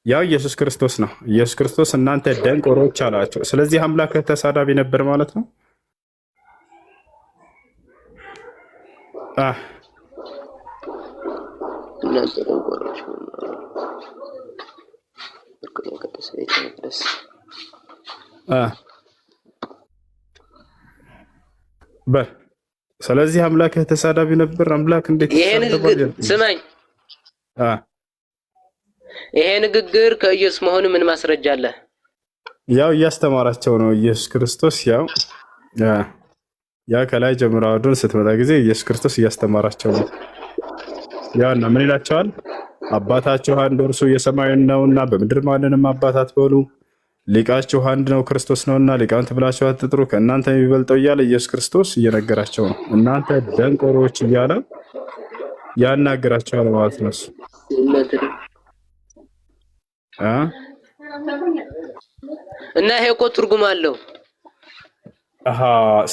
ያው ኢየሱስ ክርስቶስ ነው። ኢየሱስ ክርስቶስ እናንተ ደንቆሮች አላቸው። ስለዚህ አምላክ ተሳዳቢ ነበር ማለት ነው። እናንተ ደንቆሮች ስለዚህ አምላክ ተሳዳቢ ነበር። አምላክ እንዴት ይሄን ስማኝ፣ ይሄ ንግግር ከኢየሱስ መሆኑ ምን ማስረጃ አለ? ያው እያስተማራቸው ነው ኢየሱስ ክርስቶስ። ያ ከላይ ጀምሮ አዶን ስትመጣ ጊዜ ኢየሱስ ክርስቶስ እያስተማራቸው ነው። ያውና ምን ይላቸዋል? አባታችሁ አንድ እርሱ የሰማይ ነውና በምድር ማንንም አባት አትበሉ። ሊቃችሁ አንድ ነው ክርስቶስ ነውና ሊቃውንት ብላችሁ አትጥሩ፣ ከእናንተ የሚበልጠው እያለ ኢየሱስ ክርስቶስ እየነገራቸው ነው። እናንተ ደንቆሮች እያለ ያናገራቸዋል ማለት ነው። እና ይሄ እኮ ትርጉም አለው።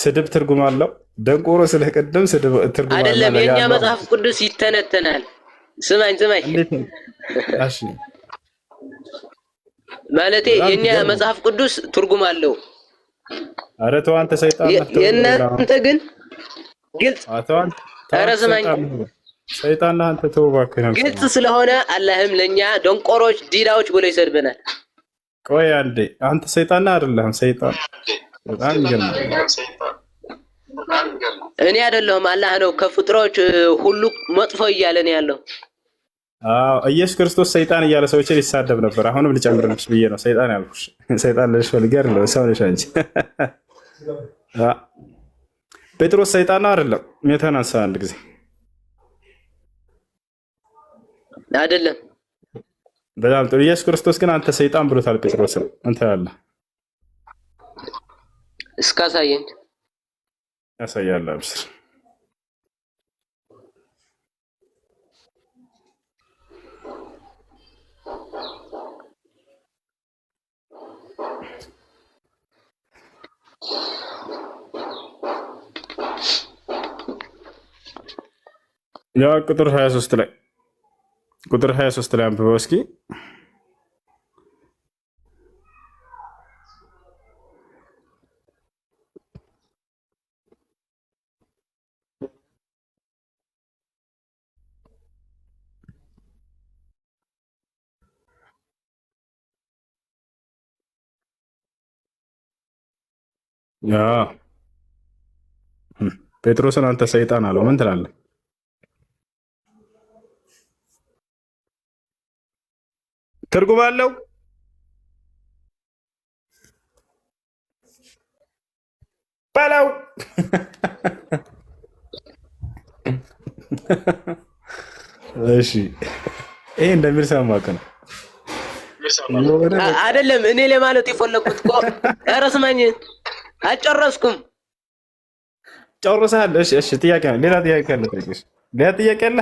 ስድብ ትርጉም አለው። ደንቆሮ ስለቀደም ስድብ ትርጉም አለው አይደለም። የኛ መጽሐፍ ቅዱስ ይተነተናል። ስማኝ እሺ ማለቴ የኛ መጽሐፍ ቅዱስ ትርጉም አለው። ኧረ ተው አንተ ሰይጣን ነህ። የእናንተ ግን ግልጽ። ኧረ ስማኝ ሰይጣን ነህ አንተ። ተው እባክህ። ግልጽ ስለሆነ አላህም ለኛ ደንቆሮች ዲዳዎች ብሎ ይሰድበናል። ቆይ አንዴ፣ አንተ ሰይጣን ነህ አይደለህም? ሰይጣን በጣም ይገርማል። እኔ አይደለሁም አላህ ነው ከፍጥሮች ሁሉ መጥፎ እያለ ነው ያለው። ኢየሱስ ክርስቶስ ሰይጣን እያለ ሰዎችን ይሳደብ ነበር። አሁንም ልጨምርልሽ ብዬ ነው ሰይጣን ያልኩሽ። ሰይጣን ልልሽ ፈልጌ አይደለም፣ ሰው ነሽ አንቺ። ጴጥሮስ ሰይጣን ነው አይደለም? የተነሳ አንድ ጊዜ አይደለም። በጣም ጥሩ። ኢየሱስ ክርስቶስ ግን አንተ ሰይጣን ብሎታል ጴጥሮስን። አንተ ያለ እስካሳየኝ ያሳያል። አብስር ያ ቁጥር 23 ላይ አንብበው እስኪ። ያ ጴጥሮስን አንተ ሰይጣን አለው። ምን ትላለህ? ትርጉም አለው። በለው እሺ። ይሄ እንደሚል ሰማክ ነው አይደለም? እኔ ለማለት የፈለኩት እኮ ኧረ ስማኝ፣ አልጨረስኩም። ጨርሰሃል? እሺ ጥያቄ ነው። ሌላ ጥያቄ አለ? ሌላ ጥያቄ አለ?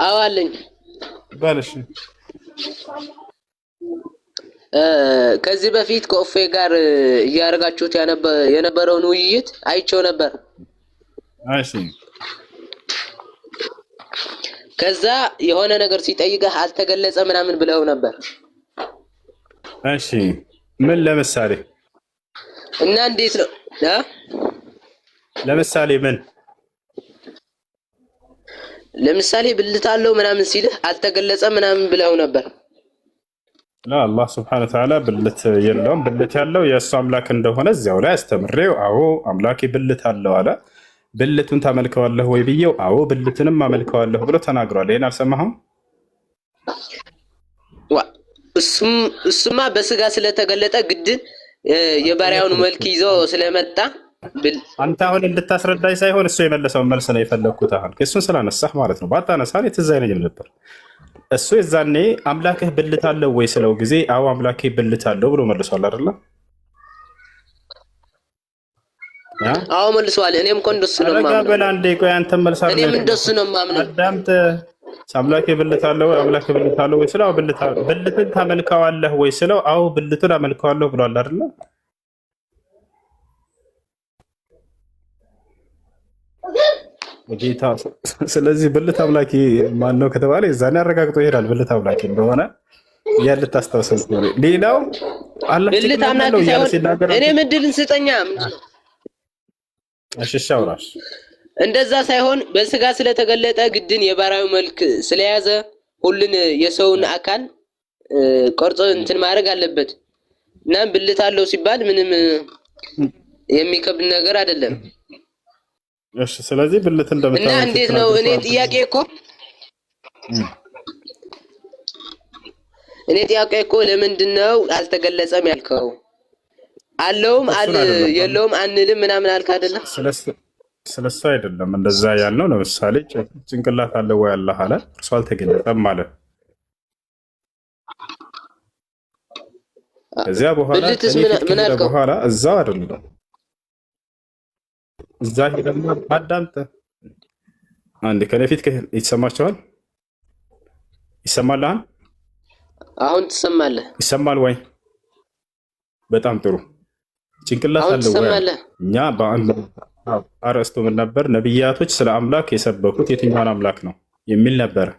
አዎ አለኝ። ባለሽ ከዚህ በፊት ከኦፌ ጋር እያደረጋችሁት የነበረውን ውይይት አይቼው ነበር። እሺ ከዛ የሆነ ነገር ሲጠይቅህ አልተገለጸ ምናምን ብለው ነበር። እሺ ምን ለምሳሌ? እና እንዴት ነው ለምሳሌ ምን? ለምሳሌ ብልት አለው ምናምን ሲልህ አልተገለጸ ምናምን ብለው ነበር። አላህ ሱብሓነሁ ወተዓላ ብልት የለውም። ብልት ያለው የእሱ አምላክ እንደሆነ እዚያው ላይ አስተምሬው፣ አዎ አምላኬ ብልት አለው አለ። ብልቱን ታመልከዋለህ ወይ ብዬው፣ አዎ ብልቱንም አመልከዋለሁ ብሎ ተናግሯል። ይሄን አልሰማህም? እሱማ በስጋ ስለተገለጠ ግድን የባሪያውን መልክ ይዞ ስለመጣ አንተ አሁን እንድታስረዳኝ ሳይሆን እሱ የመለሰውን መልስ ነው የፈለግኩት። አሁን እሱን ስላነሳህ ማለት ነው። ባታነሳን ትዝ አይለኝም ነበር። እሱ የዛኔ አምላክህ ብልት አለው ወይ ስለው ጊዜ አዎ አምላኬ ብልት አለው ብሎ መልሷል አይደለ? አዎ መልሷል። እኔም እኮ እንደሱ ነው የማምነው። በላ እንደ ቆይ አንተ መልስ አይደል? እኔም እንደሱ ነው የማምነው። አዳምጥ። አምላኬ ብልት አለው አምላኬ ብልት አለው ወይ ስለው ብልትን ታመልከዋለህ ወይ ስለው አዎ ብልቱን አመልከዋለሁ ብሏል አይደለ? ጌታ። ስለዚህ ብልት አምላኪ ማን ነው ከተባለ የዛኔ አረጋግጦ ይሄዳል ብልት አምላኪ እንደሆነ ያለ ታስታውሰው። ሌላው አላህ ብልት አምላኪ ሳይሆን እኔ ምድልን ስጠኛ አሽሻው ራስ እንደዛ ሳይሆን በስጋ ስለተገለጠ ግድን የባሪያው መልክ ስለያዘ ሁሉን የሰውን አካል ቆርጦ እንትን ማድረግ አለበት እና ብልት አለው ሲባል ምንም የሚከብድ ነገር አይደለም። እሺ ስለዚህ ብልት እንደምታውቁ እና እንዴት ነው? እኔ ጥያቄ እኮ ለምንድን ነው አልተገለጸም ያልከው? አለውም የለውም አንልም ምናምን አልክ አይደለ? ስለሱ አይደለም እንደዛ ያልነው። ለምሳሌ ጭንቅላት አለ ወይ አላህ አለ፣ እርሱ አልተገለጠም ማለት። ከዚያ በኋላ እዛው አይደለም እዛ ሄደና አዳምጥ አንዴ ከኔ ፊት ይሰማቸዋል? ይሰማል? አሁን ትሰማለህ? ይሰማል ወይ? በጣም ጥሩ። ጭንቅላት አለው ወይ? እኛ በአንድ አርዕስቱ ምን ነበር? ነብያቶች ስለ አምላክ የሰበኩት የትኛውን አምላክ ነው የሚል ነበር።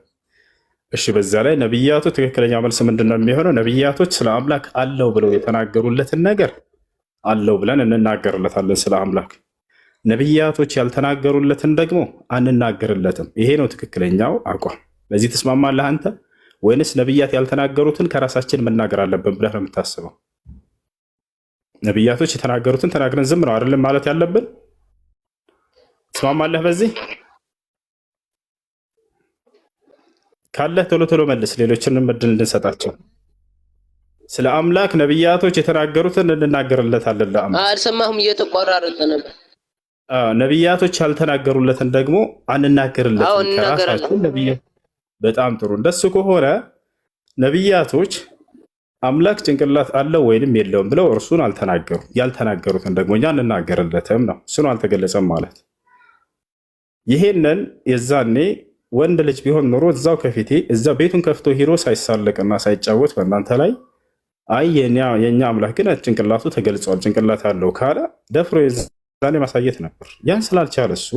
እሺ በዛ ላይ ነብያቱ ትክክለኛ መልስ ምንድነው የሚሆነው? ነብያቶች ስለ አምላክ አለው ብለው የተናገሩለትን ነገር አለው ብለን እንናገርለታለን ስለ አምላክ። ነብያቶች ያልተናገሩለትን ደግሞ አንናገርለትም። ይሄ ነው ትክክለኛው አቋም። ለዚህ ተስማማለህ አንተ? ወይንስ ነብያት ያልተናገሩትን ከራሳችን መናገር አለብን ብለህ ነው የምታስበው? ነብያቶች የተናገሩትን ተናግረን ዝም ነው አይደለም ማለት ያለብን? ተስማማለህ በዚህ? ካለህ ቶሎ ቶሎ መልስ፣ ሌሎችንም እድል እንድንሰጣቸው። ስለ አምላክ ነብያቶች የተናገሩትን እንናገርለታለን ለአምላክ። አልሰማህም? እየተቆራረጠ ነበር። ነብያቶች ያልተናገሩለትን ደግሞ አንናገርለትም ከራሳችን ነብያት። በጣም ጥሩ። እንደሱ ከሆነ ነብያቶች አምላክ ጭንቅላት አለው ወይንም የለውም ብለው እርሱን አልተናገሩም። ያልተናገሩትን ደግሞ እኛ እንናገርለትም ነው። እሱን አልተገለጸም ማለት። ይሄንን የዛኔ ወንድ ልጅ ቢሆን ኖሮ እዛው ከፊቴ እዛ ቤቱን ከፍቶ ሂሮ ሳይሳለቅና ሳይጫወት በእናንተ ላይ አይ የኛ አምላክ ግን ጭንቅላቱ ተገልጿል ጭንቅላት አለው ካለ ደፍሮ ዛኔ ማሳየት ነበር። ያን ስላልቻለ እሱ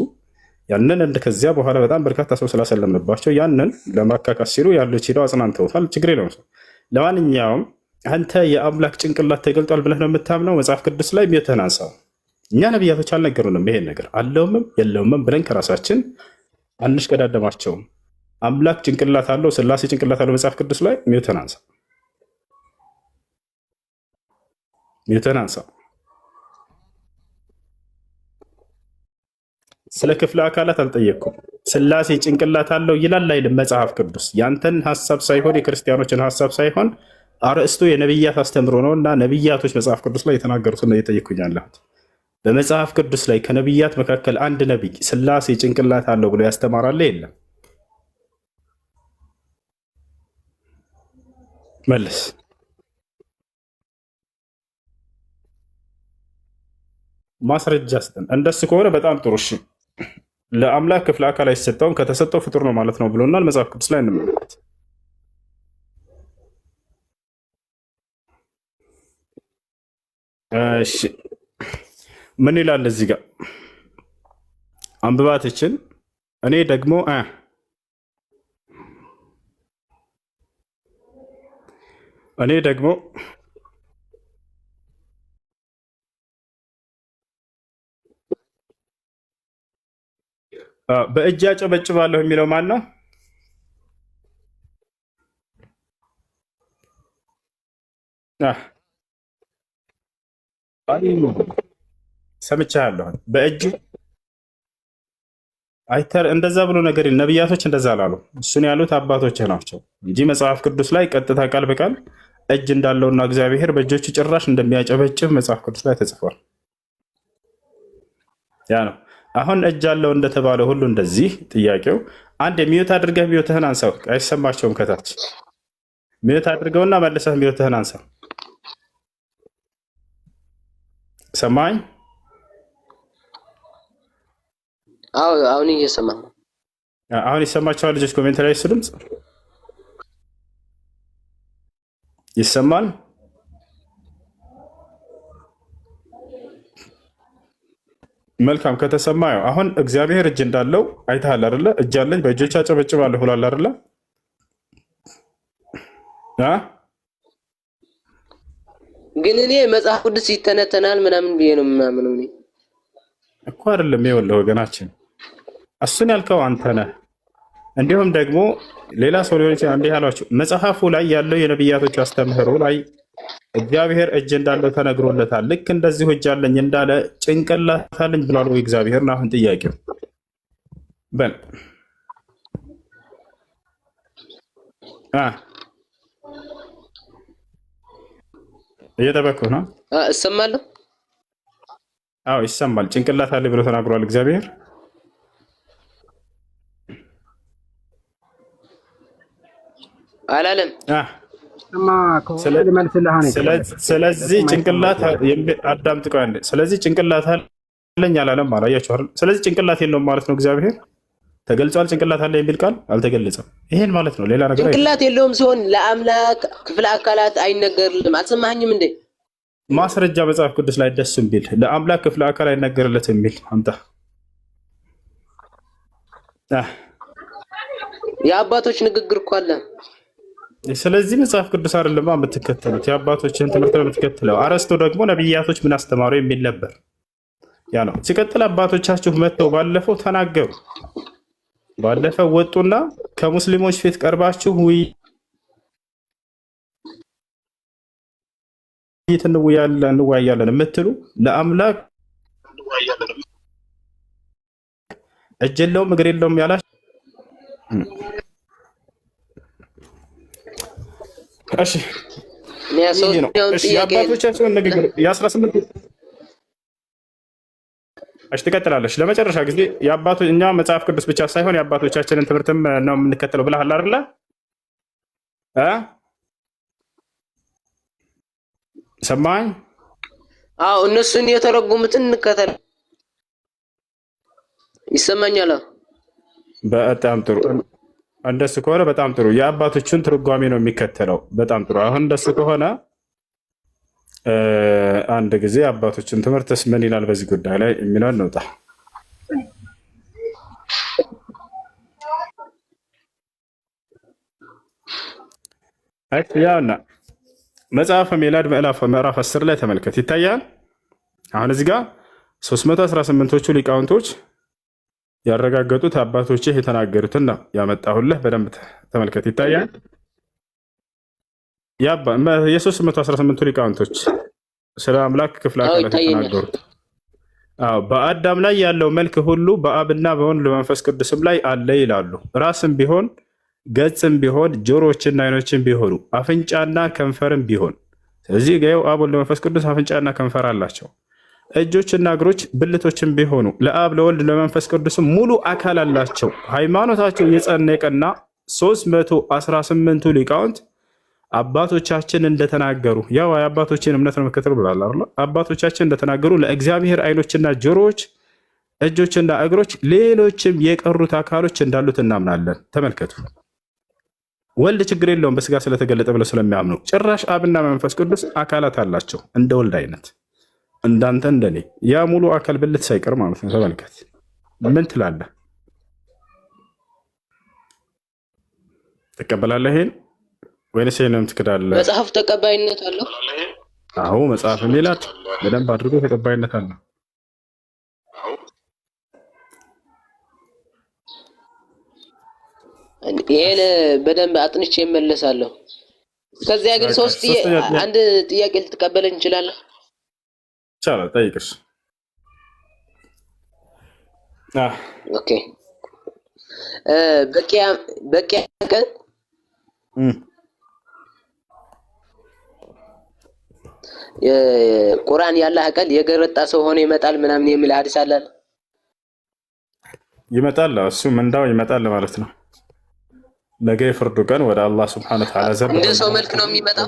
ያንን ከዚያ በኋላ በጣም በርካታ ሰው ስላሰለምንባቸው ያንን ለማካካስ ሲሉ ያሉት ሄደው አጽናንተውታል። ችግር የለውም። ለማንኛውም አንተ የአምላክ ጭንቅላት ተገልጧል ብለህ ነው የምታምነው? መጽሐፍ ቅዱስ ላይ ሚውተን አንሳው። እኛ ነብያቶች አልነገሩንም ይሄን ነገር አለውምም የለውምም ብለን ከራሳችን አንሽቀዳደማቸውም። አምላክ ጭንቅላት አለው፣ ስላሴ ጭንቅላት አለው መጽሐፍ ቅዱስ ላይ ሚውተን አንሳ፣ ሚውተን አንሳ። ስለ ክፍለ አካላት አልጠየቅኩም። ስላሴ ጭንቅላት አለው ይላል አይልም መጽሐፍ ቅዱስ? ያንተን ሀሳብ ሳይሆን የክርስቲያኖችን ሀሳብ ሳይሆን አርዕስቱ የነብያት አስተምሮ ነው እና ነብያቶች መጽሐፍ ቅዱስ ላይ የተናገሩትን ነው እየጠየኩኝ ያለሁት። በመጽሐፍ ቅዱስ ላይ ከነብያት መካከል አንድ ነቢይ ስላሴ ጭንቅላት አለው ብሎ ያስተማራለ የለም? መልስ። ማስረጃ ስጠን። እንደሱ ከሆነ በጣም ጥሩ። እሺ ለአምላክ ክፍለ አካል አይሰጠውም፣ ከተሰጠው ፍጡር ነው ማለት ነው ብሎናል መጽሐፍ ቅዱስ ላይ እንመለከት። እሺ ምን ይላል እዚህ ጋር? አንብባትችን እኔ ደግሞ በእጅ አጨበጭባለሁ የሚለው ማን ነው? ሰምቻለሁ። በእጅ አይተር እንደዛ ብሎ ነገር ነብያቶች እንደዛ አላሉ። እሱን ያሉት አባቶች ናቸው እንጂ መጽሐፍ ቅዱስ ላይ ቀጥታ ቃል በቃል እጅ እንዳለውና እግዚአብሔር በእጆቹ ጭራሽ እንደሚያጨበጭብ መጽሐፍ ቅዱስ ላይ ተጽፏል። ያ ነው አሁን እጅ አለው እንደተባለ ሁሉ እንደዚህ ጥያቄው አንድ ሚዩት አድርገህ ሚዩትህን አንሳው። አይሰማቸውም ከታች ሚዩት አድርገውና መልሰህ ሚዩትህን አንሳው። ሰማኝ? አዎ አሁን እየሰማ አሁን ይሰማቸዋል ልጆች? ኮሜንት ላይ እሱ ድምፅ ይሰማል? መልካም ከተሰማ አሁን እግዚአብሔር እጅ እንዳለው አይተሃል አይደለ? እጅ አለኝ በእጆች አጨበጭባለሁ ብሏል አይደለ? ግን እኔ መጽሐፍ ቅዱስ ይተነተናል ምናምን ብዬ ነው ምናምን ነው እኮ አይደለም። ይኸውልህ ወገናችን እሱን ያልከው አንተ ነህ። እንዲሁም ደግሞ ሌላ ሰው ሊሆን ይችላል። እንዲህ አሏቸው መጽሐፉ ላይ ያለው የነቢያቶች አስተምህሮ ላይ እግዚአብሔር እጅ እንዳለው ተነግሮለታል። ልክ እንደዚሁ እጅ አለኝ እንዳለ ጭንቅላት አለኝ ብሏል ወይ እግዚአብሔር? አሁን ጥያቄው በል እየጠበቅኩህ ነው። እሰማለሁ። አዎ ይሰማል። ጭንቅላት አለ ብሎ ተናግሯል እግዚአብሔር። አላለም። ስለዚህ ጭንቅላት አዳምጥ ቆይ አንዴ። ስለዚህ ጭንቅላት አለኝ አላለም አላያችሁ አይደል? ስለዚህ ጭንቅላት የለውም ማለት ነው እግዚአብሔር። ተገልጿል ጭንቅላት አለ የሚል ቃል አልተገለጸም። ይሄን ማለት ነው። ሌላ ነገር ጭንቅላት የለውም ሲሆን ለአምላክ ክፍለ አካላት አይነገርልም። አልሰማኸኝም እንዴ? ማስረጃ መጽሐፍ ቅዱስ ላይ ደስም ቢል ለአምላክ ክፍለ አካል አይነገርለትም የሚል አምጣ። የአባቶች ንግግር እኮ አለ። ስለዚህ መጽሐፍ ቅዱስ አይደለም የምትከተሉት፣ የአባቶችን ትምህርት ነው የምትከተለው። አረስቶ ደግሞ ነብያቶች ምን አስተማሩ የሚል ነበር። ያ ነው። ሲቀጥል አባቶቻችሁ መጥተው ባለፈው ተናገሩ። ባለፈው ወጡና ከሙስሊሞች ፊት ቀርባችሁ ውይይት እንወያያለን የምትሉ ለአምላክ እጅ የለውም እግር የለውም ያላችሁ እሺ ነው። እሺ የአባቶቻቸውን ንግግር የ18 እሺ ትቀጥላለች። ለመጨረሻ ጊዜ እኛ መጽሐፍ ቅዱስ ብቻ ሳይሆን የአባቶቻችንን ትምህርትም ነው የምንከተለው ብለሃል አይደለ? ሰማኝ? አዎ እነሱን የተረጎሙትን እንከተል። ይሰማኛል? በጣም ጥሩ። እንደሱ ከሆነ በጣም ጥሩ። የአባቶችን ትርጓሜ ነው የሚከተለው። በጣም ጥሩ። አሁን እንደሱ ከሆነ አንድ ጊዜ አባቶችን ትምህርትስ ምን ይላል በዚህ ጉዳይ ላይ የሚለውን እንውጣ። ያውና መጽሐፈ ሜላድ ምዕራፍ 10 ላይ ተመልከት፣ ይታያል። አሁን እዚህ ጋር 318ዎቹ ሊቃውንቶች ያረጋገጡት አባቶችህ የተናገሩትን ነው ያመጣሁልህ። በደንብ ተመልከት፣ ይታያል። የ318ቱ ሊቃውንቶች ስለ አምላክ ክፍለ አካላት የተናገሩት በአዳም ላይ ያለው መልክ ሁሉ በአብና በወልድ በመንፈስ ቅዱስም ላይ አለ ይላሉ። ራስም ቢሆን ገጽም ቢሆን ጆሮዎችና ዓይኖችም ቢሆኑ አፍንጫና ከንፈርም ቢሆን። ስለዚህ ገው አብ ወልድ መንፈስ ቅዱስ አፍንጫና ከንፈር አላቸው። እጆችና እግሮች ብልቶችም ቢሆኑ ለአብ ለወልድ ለመንፈስ ቅዱስም ሙሉ አካል አላቸው። ሃይማኖታቸው የጸነቀና 318ቱ ሊቃውንት አባቶቻችን እንደተናገሩ ያው የአባቶችን እምነት ነው መከተል ብሏል አይደል? አባቶቻችን እንደተናገሩ ለእግዚአብሔር ዓይኖችና ጆሮዎች እጆችና እግሮች ሌሎችም የቀሩት አካሎች እንዳሉት እናምናለን። ተመልከቱ። ወልድ ችግር የለውም በስጋ ስለተገለጠ ብለው ስለሚያምኑ፣ ጭራሽ አብና መንፈስ ቅዱስ አካላት አላቸው እንደ ወልድ አይነት እንዳንተ እንደኔ ያ ሙሉ አካል ብልት ሳይቀር ማለት ነው። ተመልከት። ምን ትላለህ? ትቀበላለህ ይሄን ወይንስ ይሄንም ትክዳለህ? መጽሐፍ ተቀባይነት አለው? አዎ መጽሐፍ ሜላድ በደንብ አድርጎ ተቀባይነት አለው። ይሄን በደንብ አጥንቼ እመለሳለሁ። ከዚያ ግን አንድ ጥያቄ ልትቀበለኝ እንችላለን? ይቻላል። ጠይቅሽ። ኦኬ። በቂያ ቀን ቁርአን ያላህ ቃል የገረጣ ሰው ሆኖ ይመጣል ምናምን የሚል ሐዲስ አለ። ይመጣል እሱ ምንዳው ይመጣል ማለት ነው። ነገ የፍርዱ ቀን ወደ አላህ Subhanahu Wa Ta'ala ዘንድ እንደ ሰው መልክ ነው የሚመጣው።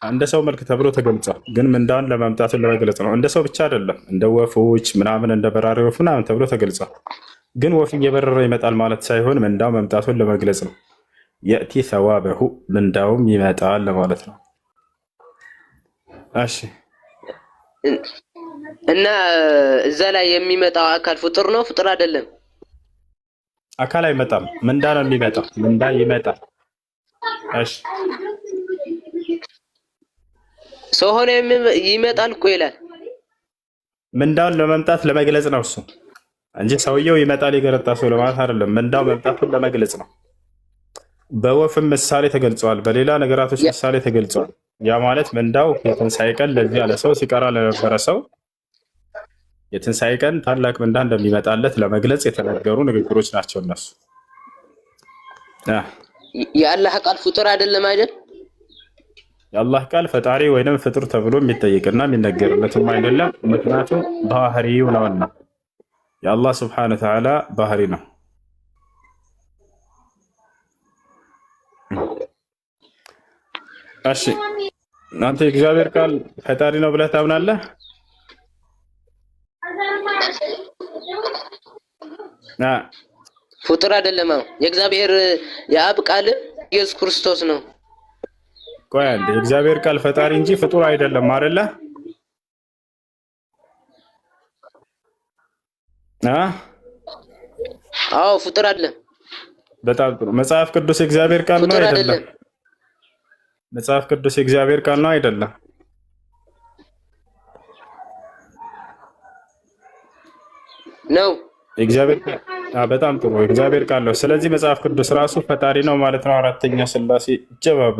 እንደ ሰው መልክ ተብሎ ተገልጿል። ግን ምንዳውን ለማምጣቱን ለመግለጽ ነው። እንደ ሰው ብቻ አይደለም፣ እንደ ወፎች ምናምን እንደ በራሪ ወፍ ምናምን ተብሎ ተገልጿል። ግን ወፍ እየበረረ ይመጣል ማለት ሳይሆን ምንዳው መምጣቱን ለመግለጽ ነው። የእቲ ሰዋበሁ ምንዳውም ይመጣል ማለት ነው። እሺ እና እዛ ላይ የሚመጣው አካል ፍጡር ነው ፍጡር አይደለም? አካል አይመጣም፣ ምንዳ ነው የሚመጣው። ምንዳ ይመጣል። እሺ ሰው ሆኖ ይመጣል እኮ ይላል። ምንዳውን ለመምጣት ለመግለጽ ነው እሱ እንጂ ሰውየው ይመጣል የገረጣ ሰው ለማለት አይደለም። ምንዳው መምጣቱን ለመግለጽ ነው። በወፍም ምሳሌ ተገልጿል፣ በሌላ ነገራቶች ምሳሌ ተገልጿል። ያ ማለት ምንዳው የትንሣኤ ቀን ለዚህ ያለ ሰው ሲቀራ ለነበረ ሰው የትንሣኤ ቀን ታላቅ ምንዳ እንደሚመጣለት ለመግለጽ የተነገሩ ንግግሮች ናቸው እነሱ። የአላህ ቃል ፍጡር አይደለም አይደል? የአላህ ቃል ፈጣሪ ወይንም ፍጡር ተብሎ የሚጠይቅና የሚነገርለትም አይደለም። ምክንያቱም ባህሪው ነውና የአላህ Subhanahu Wa Ta'ala ባህሪ ነው። እሺ እናንተ የእግዚአብሔር ቃል ፈጣሪ ነው ብለህ ታምናለህ? ፍጡር አይደለም። የእግዚአብሔር የአብ ቃል ኢየሱስ ክርስቶስ ነው። ቆይ አንዴ፣ የእግዚአብሔር ቃል ፈጣሪ እንጂ ፍጡር አይደለም አይደለ? አዎ ፍጡር አይደለም። በጣም ጥሩ። መጽሐፍ ቅዱስ የእግዚአብሔር ቃል ነው አይደለም? መጽሐፍ ቅዱስ የእግዚአብሔር ቃል ነው አይደለም? ነው የእግዚአብሔር ቃል። በጣም ጥሩ። የእግዚአብሔር ቃል ነው። ስለዚህ መጽሐፍ ቅዱስ ራሱ ፈጣሪ ነው ማለት ነው። አራተኛ ሥላሴ ጀባብ